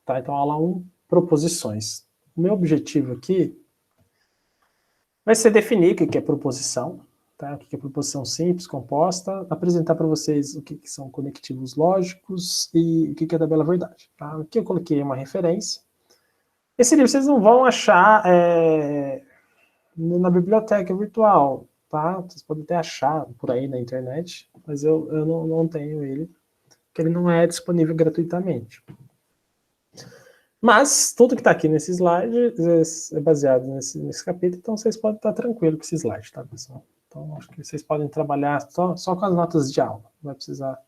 Tá? Então, aula 1, proposições. O meu objetivo aqui vai ser definir o que é proposição, tá? O que é proposição simples, composta, apresentar para vocês o que são conectivos lógicos e o que é tabela verdade. Tá? Aqui eu coloquei uma referência. Esse livro vocês não vão achar na biblioteca virtual, tá? Vocês podem até achar por aí na internet, mas eu não tenho ele, porque ele não é disponível gratuitamente. Mas tudo que está aqui nesse slide é baseado nesse capítulo, então vocês podem estar tranquilos com esse slide, tá, pessoal? Então, acho que vocês podem trabalhar só com as notas de aula, não vai precisar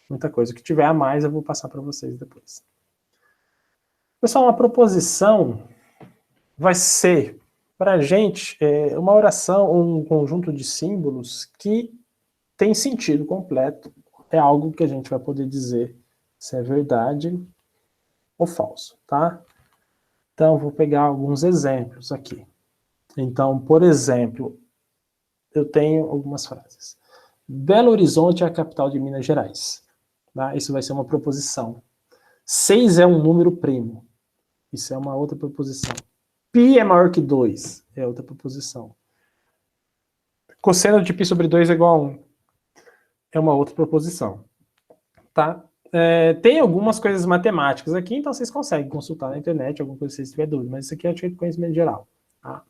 muita coisa. O que tiver a mais, eu vou passar para vocês depois. Pessoal, uma proposição vai ser, para a gente, uma oração, um conjunto de símbolos que tem sentido completo. É algo que a gente vai poder dizer se é verdade ou falso, tá? Então, vou pegar alguns exemplos aqui. Então, por exemplo, eu tenho algumas frases. Belo Horizonte é a capital de Minas Gerais. Tá? Isso vai ser uma proposição. 6 é um número primo. Isso é uma outra proposição. Π é maior que 2. É outra proposição. Cosseno de π sobre 2 é igual a 1. É uma outra proposição. Tá? Tem algumas coisas matemáticas aqui, então vocês conseguem consultar na internet, alguma coisa que vocês tiverem dúvida, mas isso aqui é de conhecimento geral. Tá?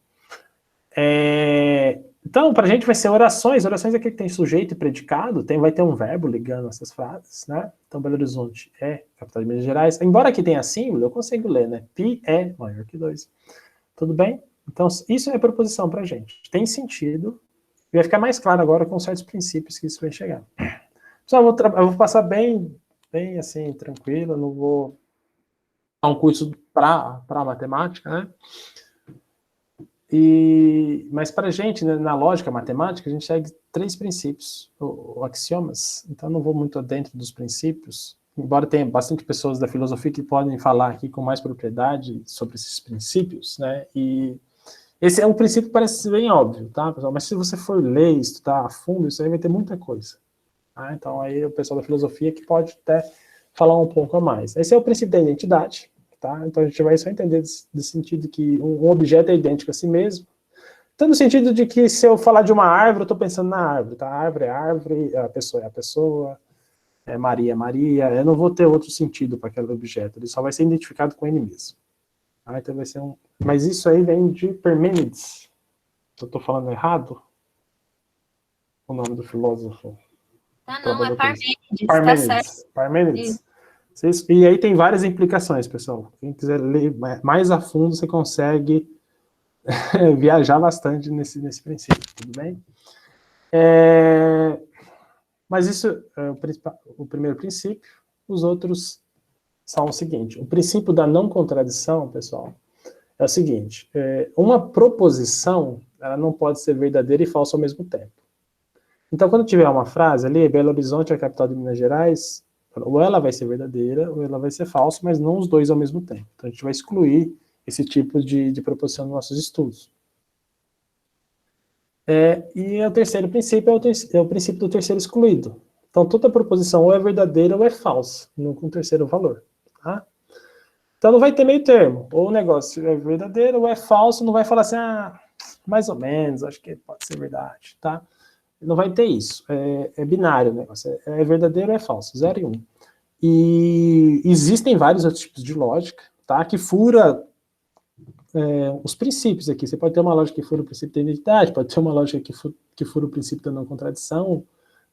Então, para a gente vai ser orações. Orações é aqui que tem sujeito e predicado, vai ter um verbo ligando essas frases, né? Então, Belo Horizonte é capital de Minas Gerais. Embora aqui tenha símbolo, eu consigo ler, né? Π é maior que 2. Tudo bem? Então, isso é proposição para a gente. Tem sentido. Vai ficar mais claro agora com certos princípios que isso vai chegar. Pessoal, eu vou passar bem assim, tranquilo. Eu não vou dar um curso para matemática, né? Mas para a gente, né, na lógica matemática, a gente segue 3 princípios, ou axiomas. Então, não vou muito dentro dos princípios, embora tenha bastante pessoas da filosofia que podem falar aqui com mais propriedade sobre esses princípios, né? E esse é um princípio que parece bem óbvio, tá, pessoal? Mas se você for ler e estudar a fundo, isso aí vai ter muita coisa. Tá? Então, aí o pessoal da filosofia que pode até falar um pouco a mais. Esse é o princípio da identidade. Tá? Então a gente vai só entender desse sentido que um objeto é idêntico a si mesmo. Então, no sentido de que se eu falar de uma árvore, eu estou pensando na árvore. Tá? A árvore é a árvore, a pessoa é a pessoa, Maria é Maria. Eu não vou ter outro sentido para aquele objeto. Ele só vai ser identificado com ele mesmo. Tá? Então vai ser um... Mas isso aí vem de Parmênides. Eu estou falando errado? O nome do filósofo? Não, é Parmênides. Parmênides. Tá certo. Parmênides. E aí tem várias implicações, pessoal. Quem quiser ler mais a fundo, você consegue viajar bastante nesse princípio, tudo bem? Mas isso é o primeiro princípio. Os outros são o seguinte. O princípio da não contradição, pessoal, é o seguinte. Uma proposição, ela não pode ser verdadeira e falsa ao mesmo tempo. Então, quando tiver uma frase ali, Belo Horizonte é a capital de Minas Gerais, ou ela vai ser verdadeira, ou ela vai ser falsa, mas não os dois ao mesmo tempo. Então, a gente vai excluir esse tipo de proposição nos nossos estudos. E o terceiro princípio é o princípio do terceiro excluído. Então, toda proposição ou é verdadeira ou é falsa, não com terceiro valor. Tá? Então, não vai ter meio termo. Ou o negócio é verdadeiro ou é falso, não vai falar assim, mais ou menos, acho que pode ser verdade, tá? Não vai ter isso. É binário o negócio. É verdadeiro ou é falso, 0 e 1. E existem vários outros tipos de lógica, tá? Que fura os princípios aqui. Você pode ter uma lógica que fura o princípio da identidade, pode ter uma lógica que fura o princípio da não contradição,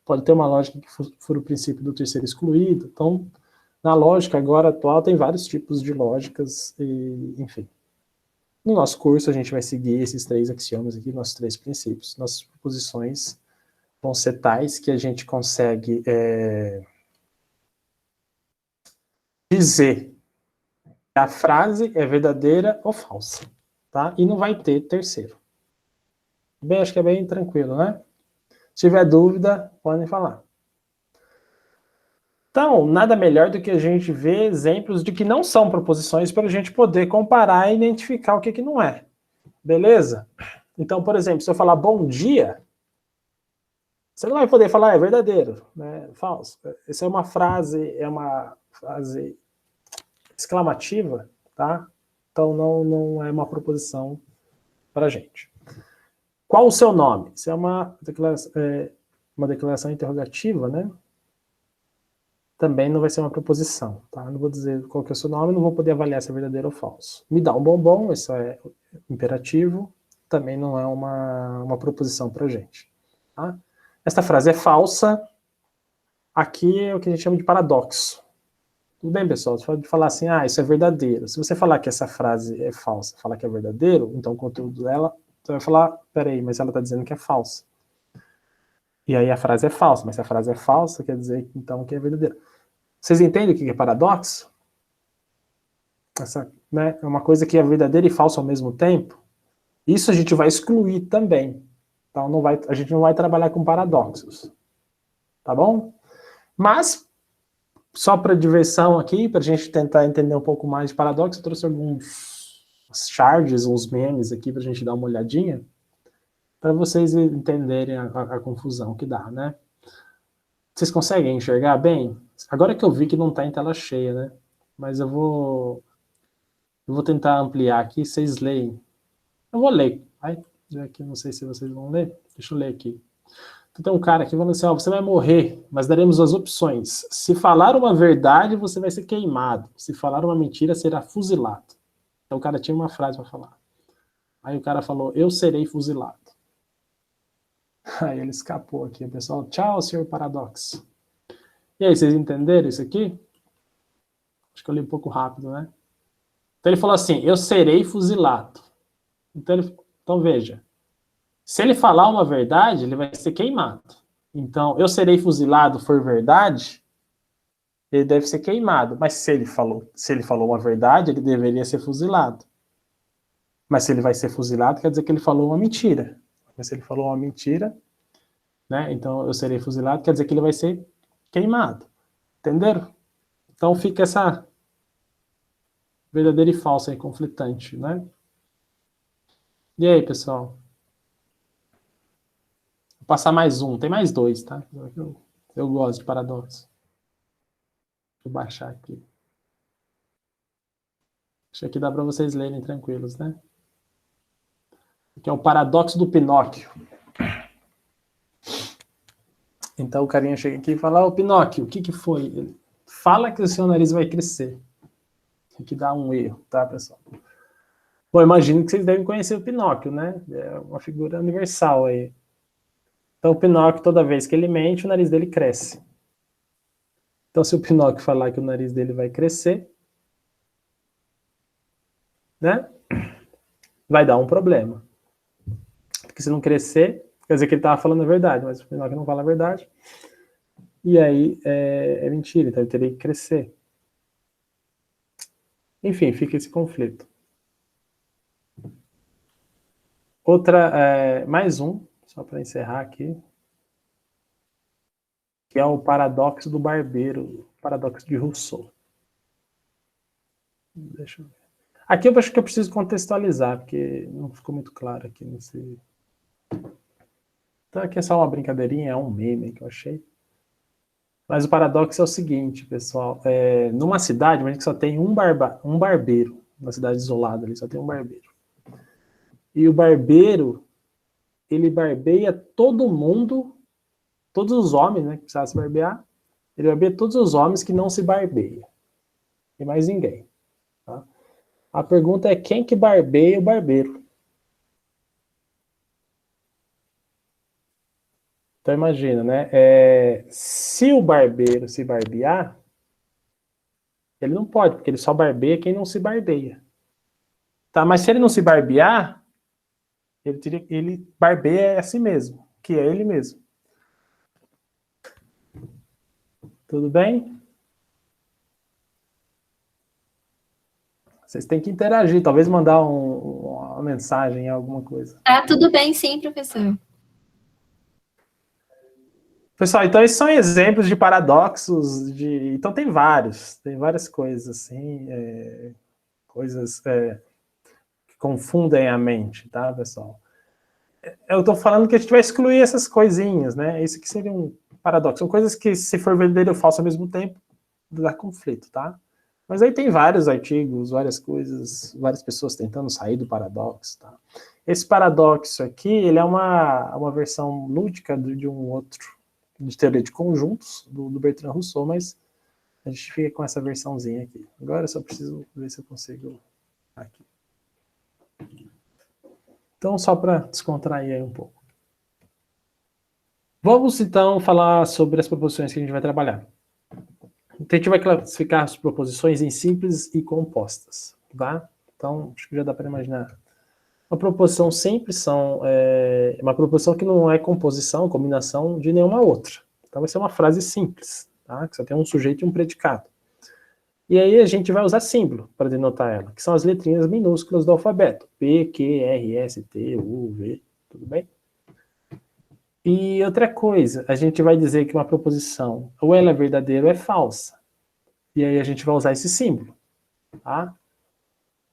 pode ter uma lógica que fura o princípio do terceiro excluído. Então, na lógica agora atual, tem vários tipos de lógicas, enfim. No nosso curso, a gente vai seguir esses 3 axiomas aqui, nossos 3 princípios. Nossas proposições vão ser tais que a gente consegue dizer que a frase é verdadeira ou falsa, tá? E não vai ter terceiro. Bem, acho que é bem tranquilo, né? Se tiver dúvida, podem falar. Então, nada melhor do que a gente ver exemplos de que não são proposições para a gente poder comparar e identificar o que não é. Beleza? Então, por exemplo, se eu falar bom dia, você não vai poder falar é verdadeiro, né? Falso. Essa é uma frase exclamativa, tá? Então não é uma proposição para a gente. Qual o seu nome? Isso é uma declaração interrogativa, né? Também não vai ser uma proposição, tá? Não vou dizer qual que é o seu nome, não vou poder avaliar se é verdadeiro ou falso. Me dá um bombom, isso é imperativo, também não é uma proposição para a gente. Tá? Esta frase é falsa, aqui é o que a gente chama de paradoxo. Tudo bem, pessoal? Você pode falar assim, isso é verdadeiro. Se você falar que essa frase é falsa, falar que é verdadeiro, então o conteúdo dela, você vai falar, peraí, mas ela está dizendo que é falsa. E aí a frase é falsa, mas se a frase é falsa, quer dizer, então, que é verdadeiro. Vocês entendem o que é paradoxo? Né, é uma coisa que é verdadeira e falsa ao mesmo tempo. Isso a gente vai excluir também. Então a gente não vai trabalhar com paradoxos. Tá bom? Mas, só para diversão aqui, para a gente tentar entender um pouco mais de paradoxo, eu trouxe alguns charts, uns memes aqui para a gente dar uma olhadinha, para vocês entenderem a confusão que dá, né? Vocês conseguem enxergar bem? Agora que eu vi que não está em tela cheia, né? Mas eu vou tentar ampliar aqui, vocês leem. Eu vou ler. Já que não sei se vocês vão ler, deixa eu ler aqui. Então tem um cara aqui falando assim, você vai morrer, mas daremos as opções. Se falar uma verdade, você vai ser queimado. Se falar uma mentira, será fuzilado. Então o cara tinha uma frase para falar. Aí o cara falou, eu serei fuzilado. Aí ele escapou aqui, pessoal. Tchau, senhor Paradoxo. E aí, vocês entenderam isso aqui? Acho que eu li um pouco rápido, né? Então ele falou assim, eu serei fuzilado. Então veja, se ele falar uma verdade, ele vai ser queimado. Então, eu serei fuzilado for verdade, ele deve ser queimado. Mas se ele falou uma verdade, ele deveria ser fuzilado. Mas se ele vai ser fuzilado, quer dizer que ele falou uma mentira. Mas se ele falou uma mentira, né, então eu serei fuzilado, quer dizer que ele vai ser queimado. Entenderam? Então fica essa verdadeira e falsa aí, conflitante, né? E aí, pessoal? Vou passar mais um, tem mais dois, tá? Eu gosto de paradoxo. Deixa eu baixar aqui. Acho que dá para vocês lerem tranquilos, né? Que é o paradoxo do Pinóquio. Então o carinha chega aqui e fala, Pinóquio, o que foi? Ele fala que o seu nariz vai crescer. Tem que dar um erro, tá, pessoal? Bom, imagino que vocês devem conhecer o Pinóquio, né? É uma figura universal aí. Então o Pinóquio, toda vez que ele mente, o nariz dele cresce. Então se o Pinóquio falar que o nariz dele vai crescer, né? Vai dar um problema. Porque se não crescer, quer dizer que ele estava falando a verdade, mas o Pinóquio não fala a verdade. E aí é mentira, então ele teria que crescer. Enfim, fica esse conflito. Mais um, só para encerrar aqui, que é o paradoxo do barbeiro, o paradoxo de Rousseau. Deixa eu ver. Aqui eu acho que eu preciso contextualizar, porque não ficou muito claro aqui nesse... Então aqui é só uma brincadeirinha, é um meme que eu achei. Mas o paradoxo é o seguinte, pessoal, numa cidade, imagina que só tem um barbeiro, uma cidade isolada ali, só tem um barbeiro. E o barbeiro, ele barbeia todo mundo, todos os homens, né, que precisavam se barbear, ele barbeia todos os homens que não se barbeiam. E mais ninguém. Tá? A pergunta é quem que barbeia o barbeiro? Então imagina, né? Se o barbeiro se barbear, ele não pode, porque ele só barbeia quem não se barbeia. Tá? Mas se ele não se barbear, ele barbeia a si mesmo, que é ele mesmo. Tudo bem? Vocês têm que interagir, talvez mandar uma mensagem, alguma coisa. Tudo bem sim, professor. Pessoal, então esses são exemplos de paradoxos, então tem várias coisas assim, coisas que confundem a mente, tá, pessoal? Eu estou falando que a gente vai excluir essas coisinhas, né? Isso que seria um paradoxo. São coisas que, se for verdadeiro ou falso ao mesmo tempo, dá conflito, tá? Mas aí tem vários artigos, várias coisas, várias pessoas tentando sair do paradoxo, tá? Esse paradoxo aqui, ele é uma versão lúdica de um outro, de teoria de conjuntos, do Bertrand Russell, mas a gente fica com essa versãozinha aqui. Agora eu só preciso ver se eu consigo aqui. Então, só para descontrair aí um pouco. Vamos, então, falar sobre as proposições que a gente vai trabalhar. Então, a gente vai classificar as proposições em simples e compostas, tá? Então, acho que já dá para imaginar. Uma proposição simples é uma proposição que não é composição, combinação de nenhuma outra. Então, vai ser uma frase simples, tá? Que só tem um sujeito e um predicado. E aí a gente vai usar símbolo para denotar ela, que são as letrinhas minúsculas do alfabeto. P, Q, R, S, T, U, V, tudo bem? E outra coisa, a gente vai dizer que uma proposição ou ela é verdadeira ou é falsa. E aí a gente vai usar esse símbolo, tá?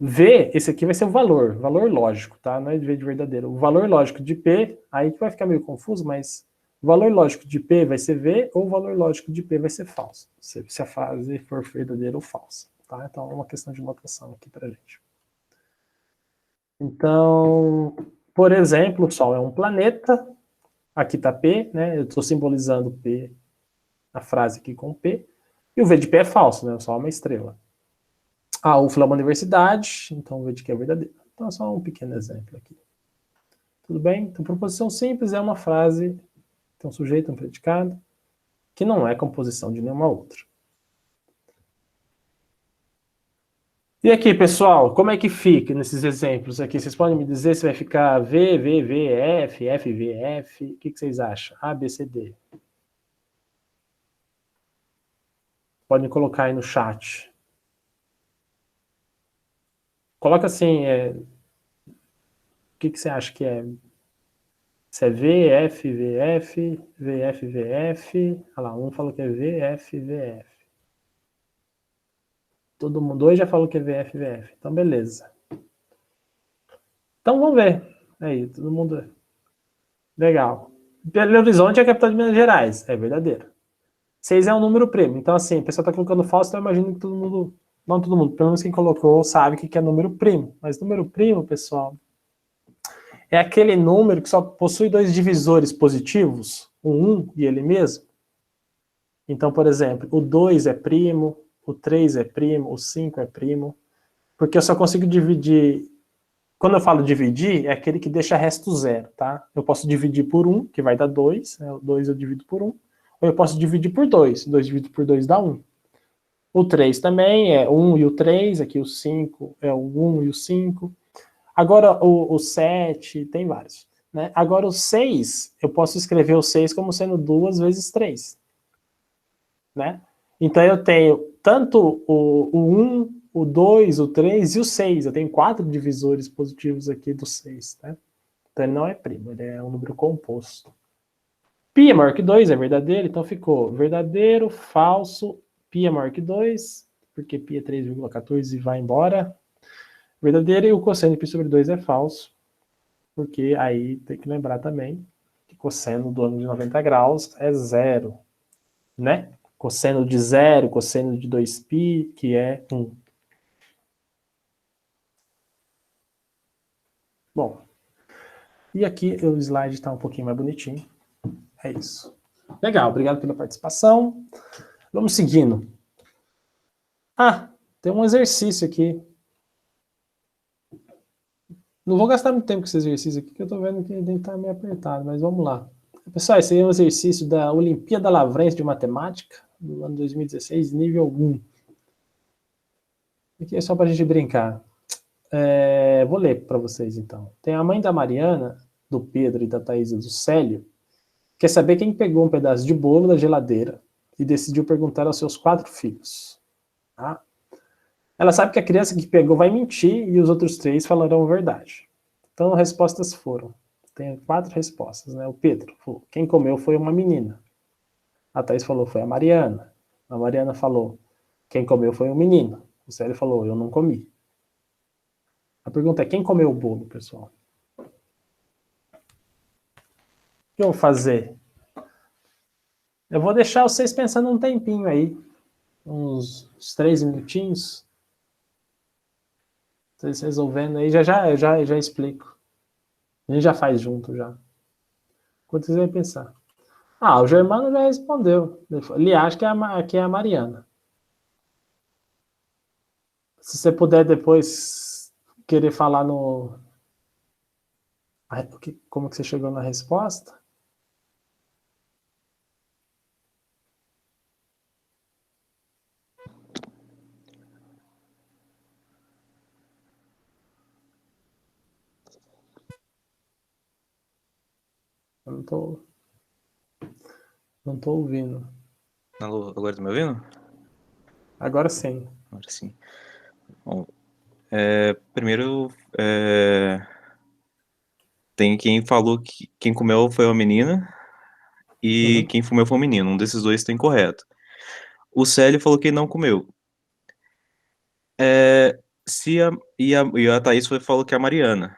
V, esse aqui vai ser o valor lógico, tá? Não é V de verdadeiro. O valor lógico de P, aí que vai ficar meio confuso, mas o valor lógico de P vai ser V ou o valor lógico de P vai ser falso, se a frase for verdadeira ou falsa, tá? Então é uma questão de notação aqui pra gente. Então, por exemplo, o Sol é um planeta, aqui tá P, né? Eu estou simbolizando P, a frase aqui com P, e o V de P é falso, né? O Sol é uma estrela. A UFLA é uma universidade, então o V de Q é verdadeiro. Então é só um pequeno exemplo aqui. Tudo bem? Então, proposição simples é uma frase, tem um sujeito, um predicado, que não é composição de nenhuma outra. E aqui, pessoal, como é que fica nesses exemplos aqui? Vocês podem me dizer se vai ficar V, V, V, F, F, V, F? O que vocês acham? A, B, C, D. Podem colocar aí no chat. Coloca assim, o que você acha que é? Se é V, F, V, F, V, F, V, F. Olha lá, um falou que é V, F, V, F. Todo mundo, dois já falou que é V, F, V, F. Então, beleza. Então, vamos ver. Aí, todo mundo... Legal. Belo Horizonte é a capital de Minas Gerais. É verdadeiro. 6 é um número primo. Então, assim, a pessoa está colocando falso, então eu imagino que todo mundo... Não todo mundo, pelo menos quem colocou sabe que é número primo. Mas número primo, pessoal, é aquele número que só possui dois divisores positivos, o 1 e ele mesmo. Então, por exemplo, o 2 é primo, o 3 é primo, o 5 é primo, porque eu só consigo dividir... Quando eu falo dividir, é aquele que deixa resto zero, tá? Eu posso dividir por 1, que vai dar 2, né? O 2 eu divido por 1, ou eu posso dividir por 2, 2 dividido por 2 dá 1. O 3 também é 1 e o 3, aqui o 5 é o 1 e o 5. Agora o 7, tem vários, né? Agora o 6, eu posso escrever o 6 como sendo 2 vezes 3, né? Então eu tenho tanto o 1, o 2, o 3 e o 6. Eu tenho 4 divisores positivos aqui do 6, né? Então ele não é primo, ele é um número composto. Π é maior que 2, é verdadeiro, então ficou verdadeiro, falso, π é maior que 2, porque π é 3,14 e vai embora. Verdadeiro, e o cosseno de π sobre 2 é falso, porque aí tem que lembrar também que cosseno do ângulo de 90 graus é zero, né? Cosseno de 0, cosseno de 2π, que é 1. Bom, e aqui o slide está um pouquinho mais bonitinho. É isso. Legal, obrigado pela participação. Vamos seguindo. Ah, tem um exercício aqui. Não vou gastar muito tempo com esse exercício aqui, que eu estou vendo que ele está meio apertado, mas vamos lá. Pessoal, esse aí é um exercício da Olimpíada Lavrense de Matemática, do ano 2016, nível 1. Aqui é só para a gente brincar. Vou ler para vocês, então. Tem a mãe da Mariana, do Pedro e da Thaís e do Célio, quer saber quem pegou um pedaço de bolo da geladeira e decidiu perguntar aos seus 4 filhos. Tá? Ela sabe que a criança que pegou vai mentir e os outros 3 falarão a verdade. Então, as respostas foram... Tem 4 respostas, né? O Pedro falou, quem comeu foi uma menina. A Thaís falou, foi a Mariana. A Mariana falou, quem comeu foi um menino. O Célio falou, eu não comi. A pergunta é, quem comeu o bolo, pessoal? O que eu vou fazer? Eu vou deixar vocês pensando um tempinho aí. uns 3 minutinhos. Vocês resolvendo aí, já explico. A gente já faz junto já. Quanto vocês vão pensar? O Germano já respondeu. Ele acha que é a Mariana. Se você puder depois querer falar no... Como que você chegou na resposta? Eu não tô ouvindo. Alô, agora tá me ouvindo? Agora sim. Agora sim. Bom, primeiro, tem quem falou que quem comeu foi uma menina e quem comeu foi um menino. Um desses dois está incorreto. O Célio falou que não comeu. E a Thaís falou que é a Mariana.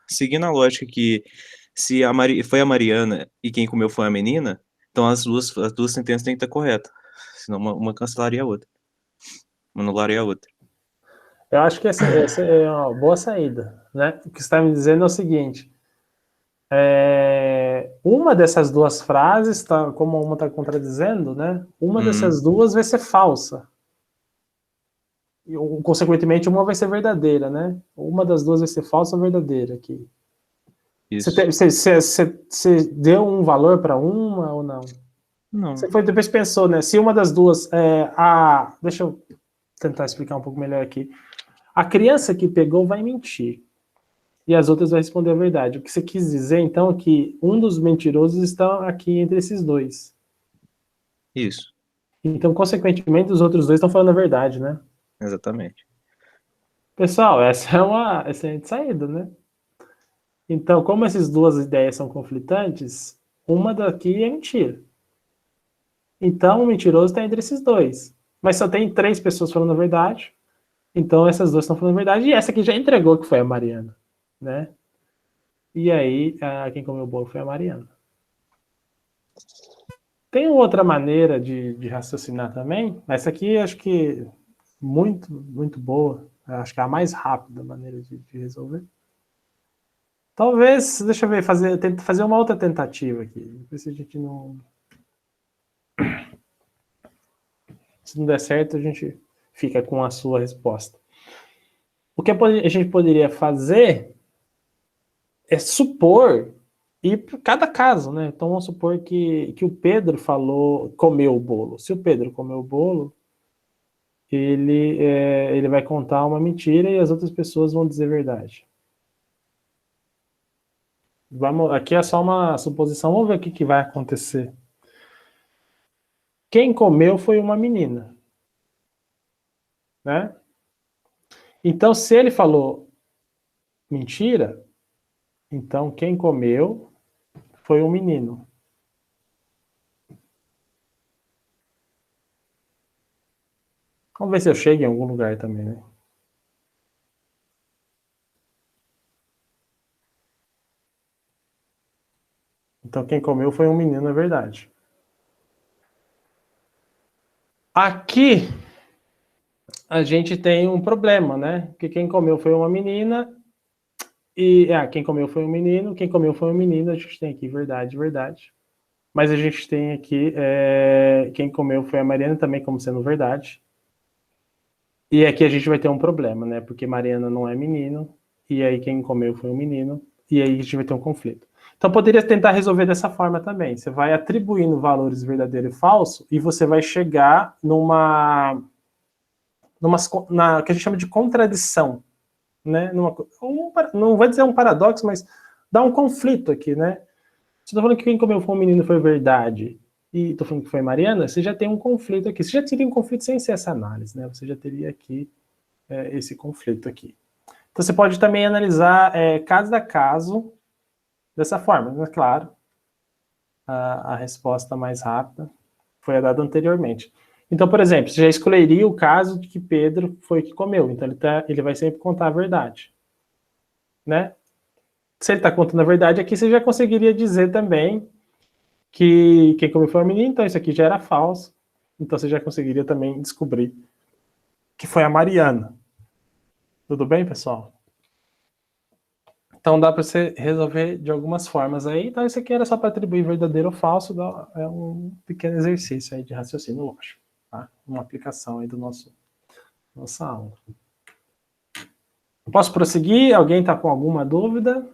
Seguindo a lógica que se foi a Mariana e quem comeu foi a menina, então as duas sentenças têm que estar corretas. Senão uma cancelaria a outra. Uma anularia a outra. Eu acho que essa é uma boa saída, né? O que você está me dizendo é o seguinte: uma dessas duas frases, como uma está contradizendo, né? Uma dessas duas vai ser falsa. E, consequentemente, uma vai ser verdadeira, né? Uma das duas vai ser falsa ou verdadeira aqui. Isso. Você deu um valor para uma ou não? Não. Você depois pensou, né? Se uma das duas deixa eu tentar explicar um pouco melhor aqui. A criança que pegou vai mentir. E as outras vão responder a verdade. O que você quis dizer, então, é que um dos mentirosos está aqui entre esses dois. Isso. Então, consequentemente, os outros dois estão falando a verdade, né? Exatamente. Pessoal, essa é uma excelente saída, né? Então, como essas duas ideias são conflitantes, uma daqui é mentira. Então, o mentiroso está entre esses dois. Mas só tem 3 pessoas falando a verdade. Então, essas duas estão falando a verdade. E essa aqui já entregou, que foi a Mariana, né? E aí, quem comeu o bolo foi a Mariana. Tem outra maneira de raciocinar também. Essa aqui, acho que muito, muito boa. Acho que é a mais rápida maneira de resolver. Talvez, deixa eu ver, fazer uma outra tentativa aqui. Ver se a gente não... Se não der certo, a gente fica com a sua resposta. O que a gente poderia fazer é supor, e por cada caso, né? Então vamos supor que o Pedro comeu o bolo. Se o Pedro comeu o bolo, ele vai contar uma mentira e as outras pessoas vão dizer a verdade. Aqui é só uma suposição, vamos ver o que vai acontecer. Quem comeu foi uma menina, né? Então, se ele falou mentira, então quem comeu foi um menino. Vamos ver se eu chego em algum lugar também, né? Então quem comeu foi um menino, é verdade. Aqui a gente tem um problema, né? Que quem comeu foi uma menina e quem comeu foi um menino, quem comeu foi um menino, a gente tem aqui verdade, verdade. Mas a gente tem aqui quem comeu foi a Mariana também como sendo verdade. E aqui a gente vai ter um problema, né? Porque Mariana não é menino, e aí quem comeu foi um menino, e aí a gente vai ter um conflito. Então poderia tentar resolver dessa forma também. Você vai atribuindo valores verdadeiro e falso, e você vai chegar na que a gente chama de contradição, né? Não vou dizer um paradoxo, mas dá um conflito aqui, né? Se eu tô falando que quem comeu foi um menino foi verdade, e tô falando que foi Mariana, você já tem um conflito aqui. Você já teria um conflito sem ser essa análise, né? Você já teria aqui esse conflito aqui. Então você pode também analisar caso a caso dessa forma, né? Claro, a resposta mais rápida foi a dada anteriormente. Então, por exemplo, você já escolheria o caso de que Pedro foi que comeu. Então ele vai sempre contar a verdade, né? Se ele está contando a verdade aqui, você já conseguiria dizer também que quem comeu foi a menina, então isso aqui já era falso. então você já conseguiria também descobrir que foi a Mariana. Tudo bem, pessoal? Então dá para você resolver de algumas formas aí. Então isso aqui era só para atribuir verdadeiro ou falso, é um pequeno exercício aí de raciocínio lógico, tá? Uma aplicação aí do nossa aula. Posso prosseguir? Alguém está com alguma dúvida?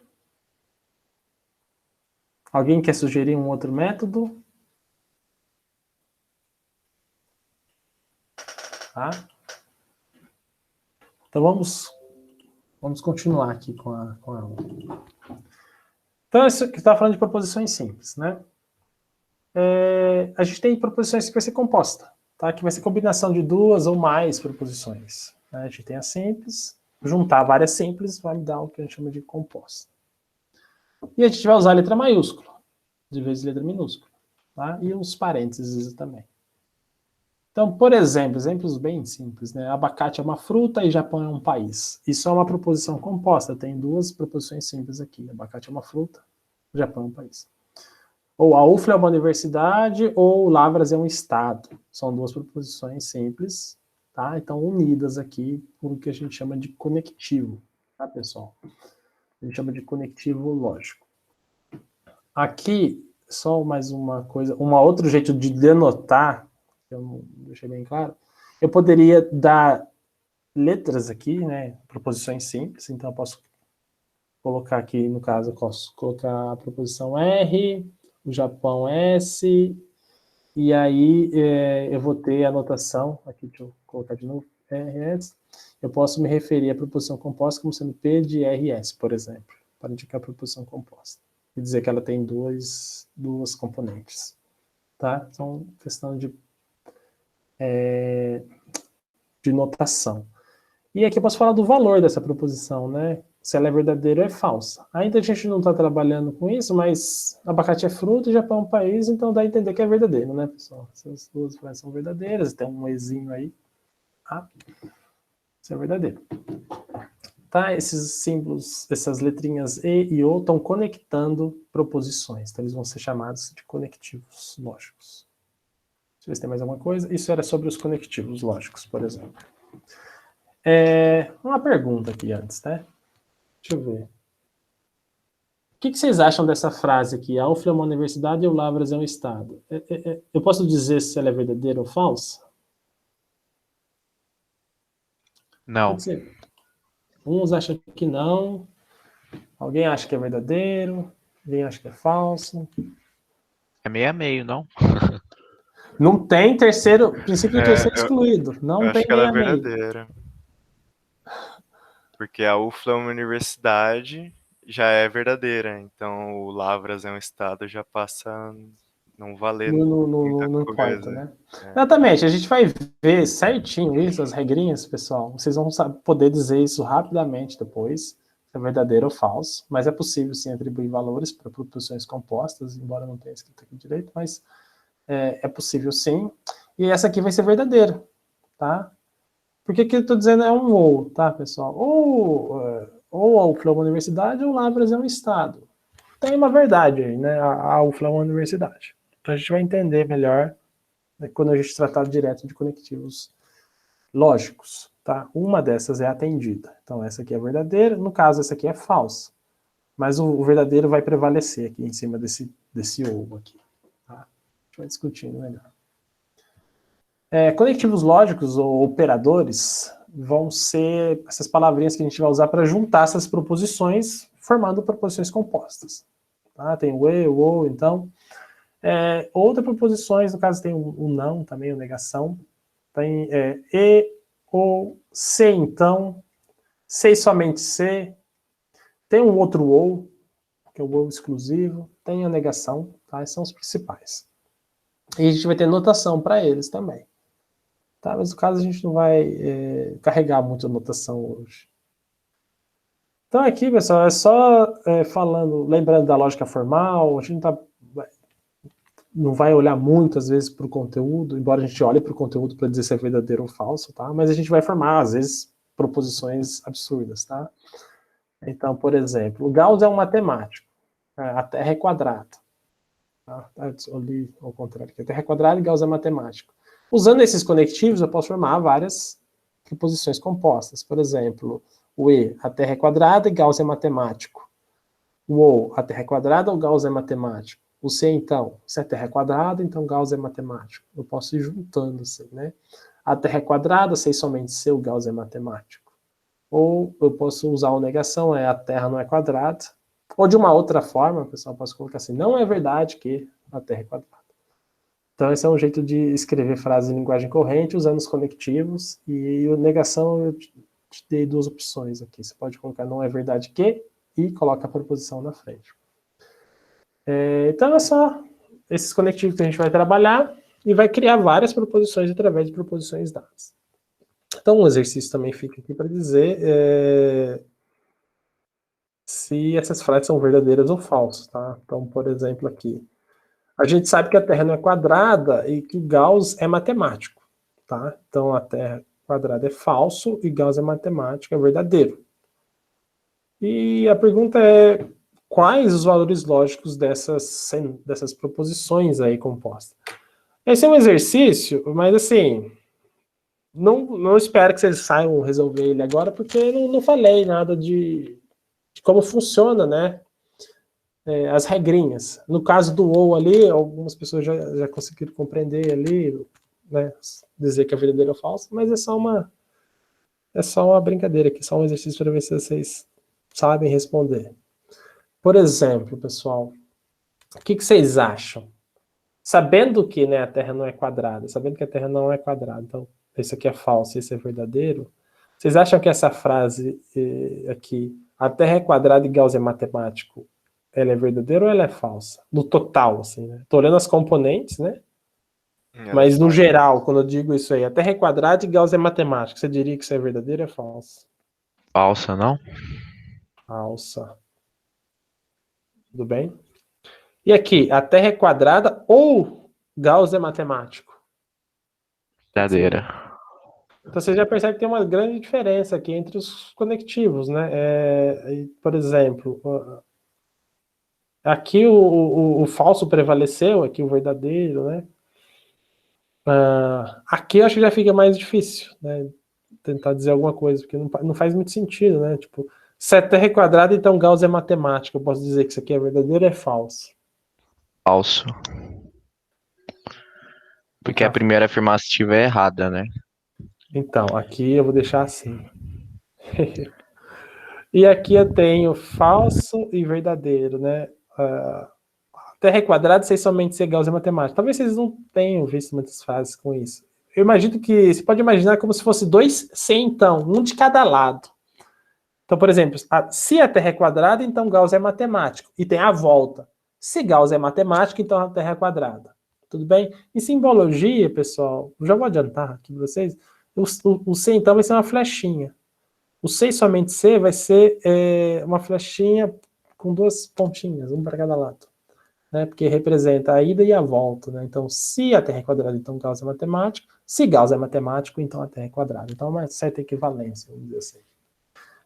Alguém quer sugerir um outro método? Tá? Então vamos continuar aqui com a aula. Então, isso que está falando de proposições simples, né? A gente tem proposições que vai ser composta, tá? Que vai ser combinação de duas ou mais proposições. Né? A gente tem a simples, juntar várias simples vai me dar o que a gente chama de composta. E a gente vai usar a letra maiúscula, de vez de letra minúscula, tá? E os parênteses também. Então, por exemplo, exemplos bem simples, né? Abacate é uma fruta e Japão é um país. Isso é uma proposição composta, tem duas proposições simples aqui. Abacate é uma fruta, Japão é um país. Ou a UFLA é uma universidade, ou Lavras é um estado. São duas proposições simples, tá? Então, unidas aqui por o que a gente chama de conectivo, tá, pessoal? A gente chama de conectivo lógico. Aqui, só mais uma coisa, um outro jeito de denotar, que eu não deixei bem claro, eu poderia dar letras aqui, né? Proposições simples, então eu posso colocar aqui, no caso, eu posso colocar a proposição R, o Japão S, e aí eu vou ter a notação, aqui deixa eu colocar de novo, RS, eu posso me referir à proposição composta como sendo P de RS, por exemplo, para indicar a proposição composta, e dizer que ela tem duas componentes, tá? Então, questão de notação. E aqui eu posso falar do valor dessa proposição, né? Se ela é verdadeira ou é falsa. Ainda a gente não está trabalhando com isso, mas abacate é fruta e Japão é um país, então dá a entender que é verdadeiro, né, pessoal? Essas duas frases são verdadeiras, tem um ezinho aí. Tá? Isso é verdadeiro. Tá? Esses símbolos, essas letrinhas E e O estão conectando proposições. Então eles vão ser chamados de conectivos lógicos. Deixa eu ver se tem mais alguma coisa. Isso era sobre os conectivos lógicos, por exemplo. Uma pergunta aqui antes, né? Deixa eu ver. O que vocês acham dessa frase aqui? A UFLA é uma universidade e o Lavras é um estado. Eu posso dizer se ela é verdadeira ou falsa? Não. Uns acham que não. Alguém acha que é verdadeiro. Alguém acha que é falso. É meio a meio, não? Não tem princípio de terceiro excluído. Não Eu tem acho que ela é meio a meio. verdadeira. Porque a UFLA é uma universidade, já é verdadeira. Então o Lavras é um estado, já passa a não valer muita Não coisa. importa, né? Exatamente, a gente vai ver certinho isso, as regrinhas, pessoal. Vocês vão poder dizer isso rapidamente depois, se é verdadeiro ou falso, mas é possível sim atribuir valores para proposições compostas, embora não tenha escrito aqui direito, mas é possível sim. E essa aqui vai ser verdadeira, tá? Porque que eu estou dizendo é um ou, tá, pessoal? Ou a UFLA é uma universidade ou o Lavras é um estado. Tem uma verdade aí, né? A UFLA é uma universidade. Então a gente vai entender melhor, né, quando a gente tratar direto de conectivos lógicos, tá? Uma dessas é atendida. Então essa aqui é verdadeira, no caso essa aqui é falsa. Mas o verdadeiro vai prevalecer aqui em cima desse ou aqui. Tá? A gente vai discutindo melhor. Conectivos lógicos ou operadores vão ser essas palavrinhas que a gente vai usar para juntar essas proposições, formando proposições compostas. Tá? Tem o e, o ou, então. Outras proposições, no caso tem o não, também a negação. Tem e, ou, se, então, se e somente se. Tem um outro ou, que é o ou exclusivo. Tem a negação, tá? Esses são os principais. E a gente vai ter notação para eles também. Tá, mas no caso a gente não vai carregar muito a notação hoje. Então aqui, pessoal, é só lembrando da lógica formal, a gente não vai olhar muito, às vezes, para o conteúdo, embora a gente olhe para o conteúdo para dizer se é verdadeiro ou falso, tá? Mas a gente vai formar, às vezes, proposições absurdas, tá? Então, por exemplo, o Gauss é um matemático, a Terra é quadrada. Tá? Eu li ao contrário, a Terra é quadrada e Gauss é matemático. Usando esses conectivos, eu posso formar várias proposições compostas. Por exemplo, o E, a Terra é quadrada e Gauss é matemático. O O, a Terra é quadrada ou Gauss é matemático. O C, então, se a Terra é quadrada, então Gauss é matemático. Eu posso ir juntando assim, né? A Terra é quadrada, sei somente se o Gauss é matemático. Ou eu posso usar a negação, a Terra não é quadrada. Ou de uma outra forma, pessoal, eu posso colocar assim, não é verdade que a Terra é quadrada. Então esse é um jeito de escrever frases em linguagem corrente, usando os conectivos, e a negação eu te dei duas opções aqui. Você pode colocar não é verdade que, e coloca a proposição na frente. Então é só esses conectivos que a gente vai trabalhar e vai criar várias proposições através de proposições dadas. Então um exercício também fica aqui para dizer se essas frases são verdadeiras ou falsas, tá? Então, por exemplo, aqui, a gente sabe que a Terra não é quadrada e que Gauss é matemático, tá? Então a Terra quadrada é falso e Gauss é matemático, é verdadeiro. E a pergunta é quais os valores lógicos dessas proposições aí compostas. Esse é um exercício, mas assim, não espero que vocês saiam resolver ele agora, porque eu não falei nada de como funciona, né? As regrinhas. No caso do ou ali, algumas pessoas já conseguiram compreender ali, né? Dizer que é verdadeiro ou falso, mas é só uma brincadeira aqui, só um exercício para ver se vocês sabem responder. Por exemplo, pessoal, o que vocês acham? Sabendo que, né, a Terra não é quadrada, sabendo que a Terra não é quadrada, então esse aqui é falso e esse é verdadeiro, vocês acham que essa frase aqui, a Terra é quadrada e Gauss é matemático, ela é verdadeira ou ela é falsa? No total, assim, né? Tô olhando as componentes, né? Mas no geral, quando eu digo isso aí, a Terra é quadrada e Gauss é matemático, você diria que isso é verdadeiro ou é falso? Falsa, não? Falsa. Tudo bem? E aqui, a Terra é quadrada ou Gauss é matemático? Verdadeira. Então você já percebe que tem uma grande diferença aqui entre os conectivos, né? Por exemplo, aqui o falso prevaleceu, aqui o verdadeiro, né? Aqui eu acho que já fica mais difícil, né? Tentar dizer alguma coisa, porque não faz muito sentido, né? Tipo, se a Terra é quadrada, então Gauss é matemático. Eu posso dizer que isso aqui é verdadeiro ou é falso? Falso. Porque a primeira afirmativa é errada, né? Então, aqui eu vou deixar assim. E aqui eu tenho falso e verdadeiro, né? Terra é quadrada, sei somente se Gauss é matemático. Talvez vocês não tenham visto muitas frases com isso. Eu imagino que, você pode imaginar como se fosse dois C, então, um de cada lado. Então, por exemplo, se a Terra é quadrada, então Gauss é matemático. E tem a volta. Se Gauss é matemático, então a Terra é quadrada. Tudo bem? Em simbologia, pessoal, já vou adiantar aqui para vocês, o C, então, vai ser uma flechinha. O C e somente C vai ser uma flechinha com duas pontinhas, um para cada lado. Né? Porque representa a ida e a volta. Né? Então, se a Terra é quadrada, então Gauss é matemático. Se Gauss é matemático, então a Terra é quadrada. Então, é uma certa equivalência, vamos dizer assim.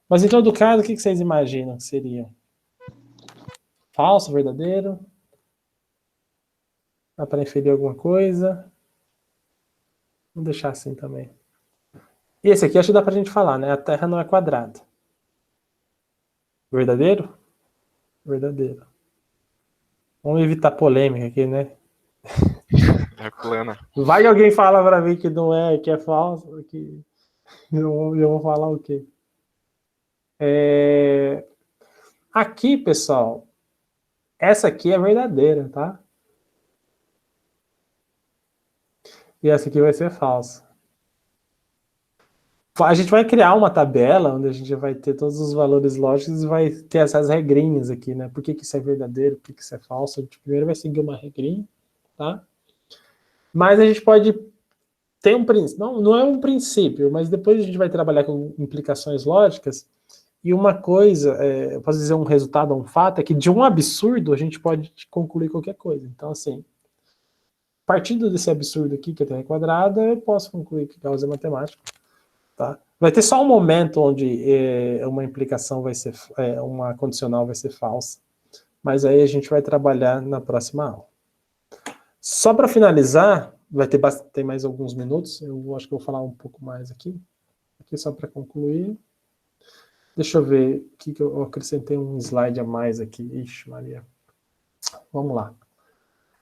Mas em todo caso, o que vocês imaginam que seria? Falso, verdadeiro? Dá para inferir alguma coisa? Vamos deixar assim também. E esse aqui acho que dá para a gente falar, né? A Terra não é quadrada. Verdadeiro? Verdadeiro. Vamos evitar polêmica aqui, né? É plana. Vai que alguém fala para mim que não é, que é falso, que eu vou falar o quê? Aqui, pessoal, essa aqui é verdadeira, tá? E essa aqui vai ser falsa. A gente vai criar uma tabela onde a gente vai ter todos os valores lógicos e vai ter essas regrinhas aqui, né? Por que isso é verdadeiro, por que isso é falso? A gente primeiro vai seguir uma regrinha, tá? Mas a gente pode ter um princípio, não é um princípio, mas depois a gente vai trabalhar com implicações lógicas e uma coisa, eu posso dizer um resultado, um fato, é que de um absurdo a gente pode concluir qualquer coisa. Então, assim, partindo desse absurdo aqui, que é a Terra quadrada, eu posso concluir que Gauss é matemático. Tá? Vai ter só um momento onde uma implicação vai ser, uma condicional vai ser falsa, mas aí a gente vai trabalhar na próxima aula. Só para finalizar, vai ter tem mais alguns minutos, eu acho que eu vou falar um pouco mais aqui. Aqui só para concluir. Deixa eu ver o que eu acrescentei um slide a mais aqui. Ixi, Maria. Vamos lá.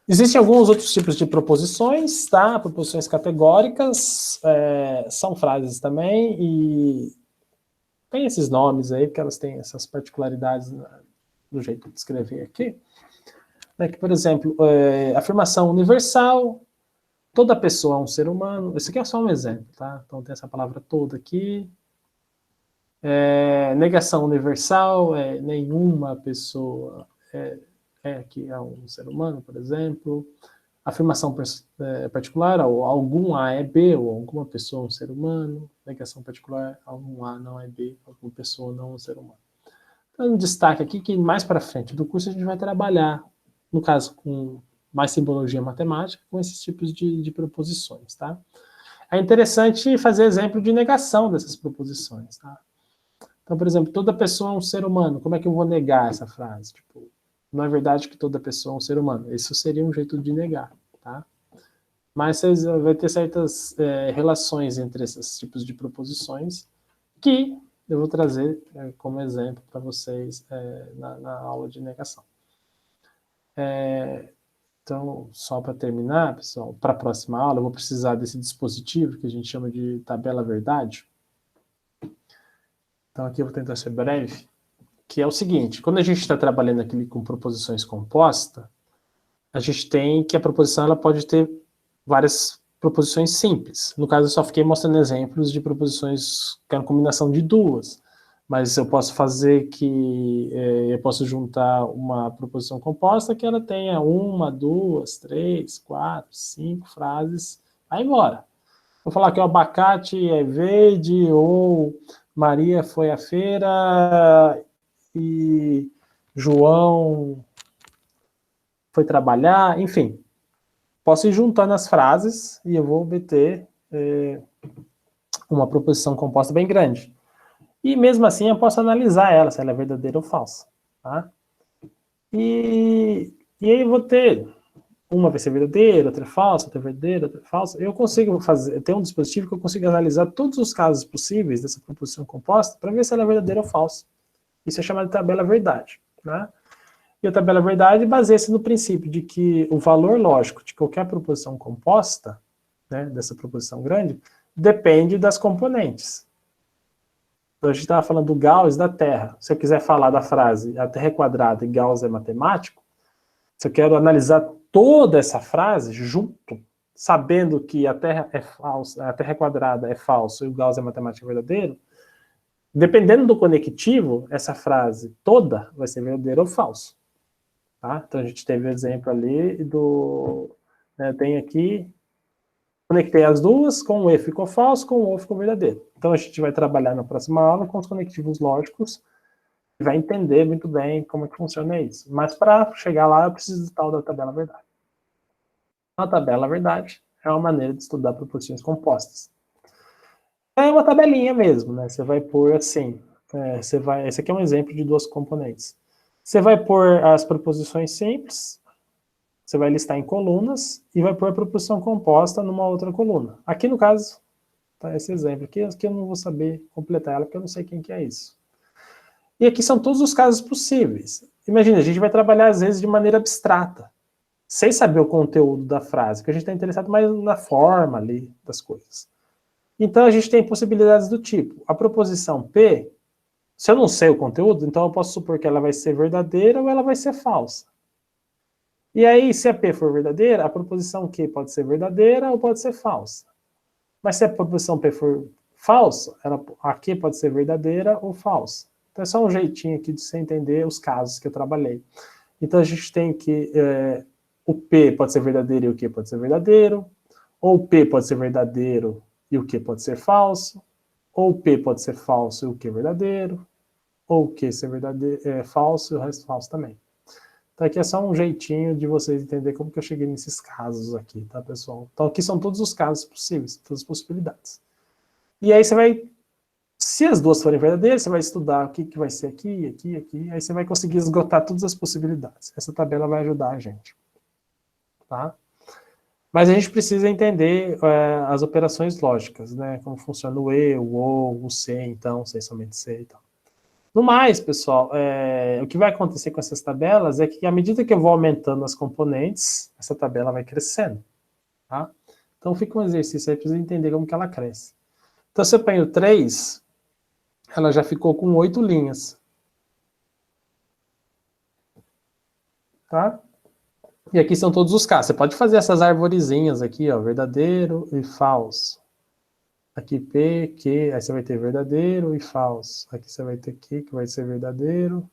Existem alguns outros tipos de proposições, tá? Proposições categóricas, são frases também, e tem esses nomes aí, porque elas têm essas particularidades do jeito de escrever aqui. Que, por exemplo, afirmação universal, toda pessoa é um ser humano. Esse aqui é só um exemplo, tá? Então tem essa palavra toda aqui. Negação universal, nenhuma pessoa que é um ser humano, por exemplo. Afirmação particular, ou algum A é B, ou alguma pessoa é um ser humano. Negação particular, algum A não é B, alguma pessoa não é um ser humano. Então, um destaque aqui que mais para frente do curso a gente vai trabalhar, no caso, com mais simbologia matemática, com esses tipos de proposições, tá? É interessante fazer exemplo de negação dessas proposições, tá? Então, por exemplo, toda pessoa é um ser humano. Como é que eu vou negar essa frase? Tipo, não é verdade que toda pessoa é um ser humano. Isso seria um jeito de negar, tá? Mas vai ter certas relações entre esses tipos de proposições que eu vou trazer como exemplo para vocês na aula de negação. Então, só para terminar, pessoal, para a próxima aula eu vou precisar desse dispositivo que a gente chama de tabela verdade. Então, aqui eu vou tentar ser breve, que é o seguinte: quando a gente está trabalhando aqui com proposições compostas, a gente tem que a proposição ela pode ter várias proposições simples. No caso, eu só fiquei mostrando exemplos de proposições que é uma combinação de duas, mas eu posso fazer que eu posso juntar uma proposição composta que ela tenha 1, 2, 3, 4, 5 frases, vai embora. Vou falar que o abacate é verde, ou Maria foi à feira e João foi trabalhar, enfim. Posso ir juntando as frases e eu vou obter uma proposição composta bem grande. E mesmo assim eu posso analisar ela, se ela é verdadeira ou falsa. Tá? E aí eu vou ter, uma vai ser verdadeira, outra é falsa, outra é verdadeira, outra é falsa. Eu consigo ter um dispositivo que eu consigo analisar todos os casos possíveis dessa proposição composta para ver se ela é verdadeira ou falsa. Isso é chamado de tabela verdade. Né? E a tabela verdade baseia-se no princípio de que o valor lógico de qualquer proposição composta, né, dessa proposição grande, depende das componentes. Então, a gente estava falando do Gauss da Terra. Se eu quiser falar da frase a Terra é quadrada e Gauss é matemático, se eu quero analisar toda essa frase junto, sabendo que a Terra é falsa, a Terra é quadrada é falso e o Gauss é matemático verdadeiro, dependendo do conectivo, essa frase toda vai ser verdadeira ou falso. Tá? Então a gente teve o exemplo ali tem aqui, conectei as duas, com o E ficou falso, com o O ficou verdadeiro. Então a gente vai trabalhar na próxima aula com os conectivos lógicos e vai entender muito bem como é que funciona isso. Mas para chegar lá eu preciso do tal da tabela verdade. A tabela verdade é uma maneira de estudar proposições compostas. É uma tabelinha mesmo, né? Você vai pôr assim, esse aqui é um exemplo de duas componentes. Você vai pôr as proposições simples, você vai listar em colunas e vai pôr a proposição composta numa outra coluna. Aqui no caso, tá esse exemplo aqui eu não vou saber completar ela porque eu não sei quem que é isso. E aqui são todos os casos possíveis. Imagina, a gente vai trabalhar às vezes de maneira abstrata, sem saber o conteúdo da frase, porque a gente está interessado mais na forma ali das coisas. Então a gente tem possibilidades do tipo, a proposição P, se eu não sei o conteúdo, então eu posso supor que ela vai ser verdadeira ou ela vai ser falsa. E aí, se a P for verdadeira, a proposição Q pode ser verdadeira ou pode ser falsa. Mas se a proposição P for falsa, a Q pode ser verdadeira ou falsa. Então é só um jeitinho aqui de você entender os casos que eu trabalhei. Então a gente tem que o P pode ser verdadeiro e o Q pode ser verdadeiro, ou o P pode ser verdadeiro e o Q pode ser falso, ou o P pode ser falso e o Q é verdadeiro, ou o Q ser falso e o resto falso também. Então aqui é só um jeitinho de vocês entenderem como que eu cheguei nesses casos aqui, tá, pessoal? Então aqui são todos os casos possíveis, todas as possibilidades. E aí você vai, se as duas forem verdadeiras, você vai estudar o que vai ser aqui, aqui, aqui, aí você vai conseguir esgotar todas as possibilidades. Essa tabela vai ajudar a gente, tá? Mas a gente precisa entender as operações lógicas, né? Como funciona o E, o O, o C, então, sem somente C e tal. No mais, pessoal, o que vai acontecer com essas tabelas é que à medida que eu vou aumentando as componentes, essa tabela vai crescendo, tá? Então fica um exercício aí para você entender como que ela cresce. Então se eu ponho 3, ela já ficou com 8 linhas. Tá? E aqui são todos os casos. Você pode fazer essas arvorezinhas aqui, ó, verdadeiro e falso. Aqui P, Q, aí você vai ter verdadeiro e falso. Aqui você vai ter Q, que vai ser verdadeiro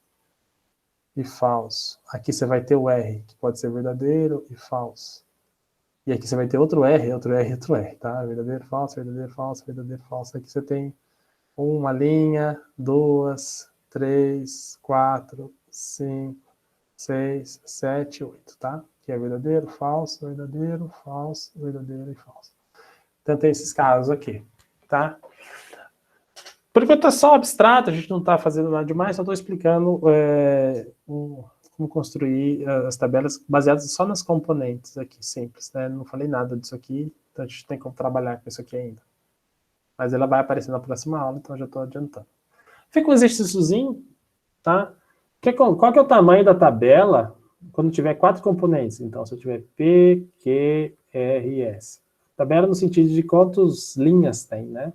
e falso. Aqui você vai ter o R, que pode ser verdadeiro e falso. E aqui você vai ter outro R, outro R, outro R, tá? Verdadeiro, falso, verdadeiro, falso, verdadeiro, falso. Aqui você tem uma linha, 2, 3, 4, 5, 6, 7, 8, tá? Que é verdadeiro, falso, verdadeiro, falso, verdadeiro e falso. Então tem esses casos aqui, tá? Por enquanto é só abstrato, a gente não está fazendo nada demais, só estou explicando como construir as tabelas baseadas só nas componentes aqui, simples, né? Não falei nada disso aqui, então a gente tem como trabalhar com isso aqui ainda. Mas ela vai aparecer na próxima aula, então já estou adiantando. Fica um exercíciozinho, tá? Qual que é o tamanho da tabela quando tiver 4 componentes? Então, se eu tiver P, Q, R e S. Tabela no sentido de quantas linhas tem, né?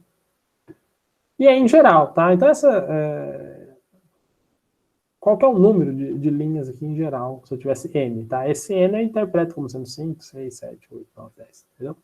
E é em geral, tá? Então, qual que é o número de linhas aqui em geral, se eu tivesse N, tá? Esse N eu interpreto como sendo 5, 6, 7, 8, 9, 10, entendeu?